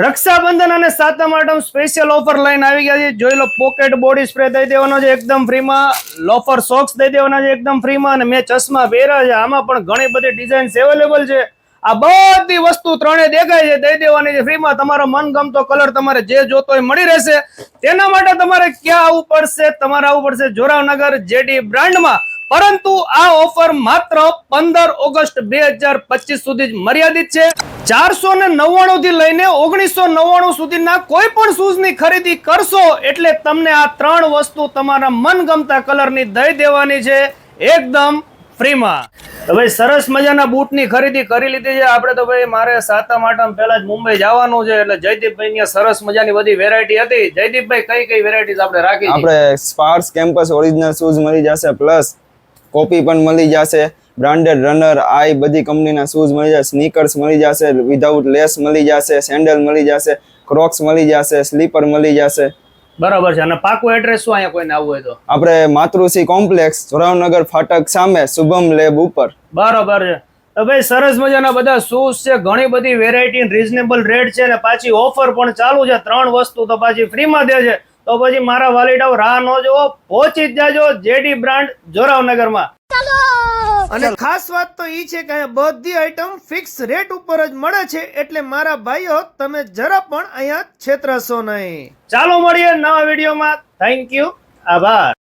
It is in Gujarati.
રક્ષાબંધન અને સાતમ આઠમ સ્પેશિયલ ઓફર લઈને આવી ગયા છે. જોઈ લો, પોકેટ બોડી સ્પ્રે દઈ દેવાનો છે એકદમ ફ્રીમાં, લોફર સોક્સ દઈ દેવાના છે એકદમ ફ્રીમાં, અને મેં ચશ્મા પહેર્યા છે. આમાં પણ ઘણી બધી ડિઝાઇન્સ અવેલેબલ છે. આ બધી વસ્તુ ત્રણે દેખાય છે, દઈ દેવાની છે ફ્રીમાં. તમારો મનગમતો કલર તમારે જે જોતો હોય મળી રહેશે. તેના માટે તમારે ક્યાં આવવું પડશે? તમારે આવવું પડશે જોરાવનગર જેડી બ્રાન્ડમાં. પરંતુ આ ઓફર માત્ર 15 ઓગસ્ટ 2025 સુધી જ મર્યાદિત છે. 499 થી લઈને 1999 સુધીના કોઈ પણ શૂઝ ની ખરીદી કરશો એટલે તમને આ ત્રણ વસ્તુ તમારા મનગમતા કલરની દઈ દેવાની છે એકદમ ફ્રીમાં. તો ભાઈ સરસ મજાના બૂટની ખરીદી કરી લીધી છે આપણે. તો ભાઈ મારે સાતમ આઠમ પહેલા જ મુંબઈ જવાનું છે, એટલે જયદીપભાઈ ની સરસ મજાની બધી વેરાયટી હતી. જયદીપભાઈ કઈ વેરાયટીઝ આપણે રાખી? આપણે સ્પાર્ક્સ કેમ્પસ ઓરિજિનલ શૂઝ મળી જશે, પ્લસ કોપી પણ મળી જશે, બ્રાન્ડેડ રનર આઈ બધી કંપનીના શૂઝ મળી જશે, સ્નીકર્સ મળી જશે, વિધાઉટ લેસ મળી જશે, સેન્ડલ મળી જશે, ક્રોક્સ મળી જશે, સ્લીપર મળી જશે. બરાબર છે. અને પાકું એડ્રેસ શું અહીંયા કોઈને આવવું હોય તો? આપણે માતૃશ્રી કોમ્પ્લેક્સ, જોરાવનગર ફાટક સામે, શુભમ લેબ ઉપર. બરાબર છે. તો ભાઈ સરસ મજાના બધા શૂઝ છે, ઘણી બધી વેરાયટી, રીઝનેબલ રેટ છે, અને પાછી ઓફર પણ ચાલુ છે. 3 વસ્તુ તો પાછી ફ્રીમાં દે છે. તો પછી મારા વાલીડાઓ રાહ ન જોવો, પહોંચી જ જાજો જેડી બ્રાન્ડ જોરાવનગરમાં. અને ખાસ વાત તો ઈ છે કે અહીંયા બધી આઈટમ ફિક્સ રેટ ઉપર જ મળે છે, એટલે મારા ભાઈઓ તમે જરા પણ અહીંયા છેતરાશો નહીં. ચાલો મળીએ નવા વિડીયોમાં. થેન્ક યુ, આભાર.